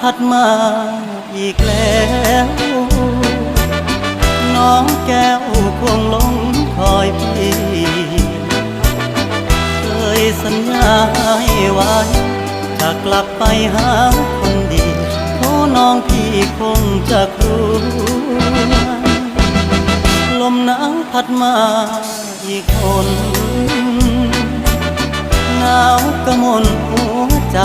พัดมาอีกแล้วน้องแก้วคงหลงคอยพี่เคยสัญญาให้ไว้จะกลับไปหาคนดีโอ้น้องพี่คงจะครวญลมหนาวพัดมาอีกคนหนาวกระมนหัวใจ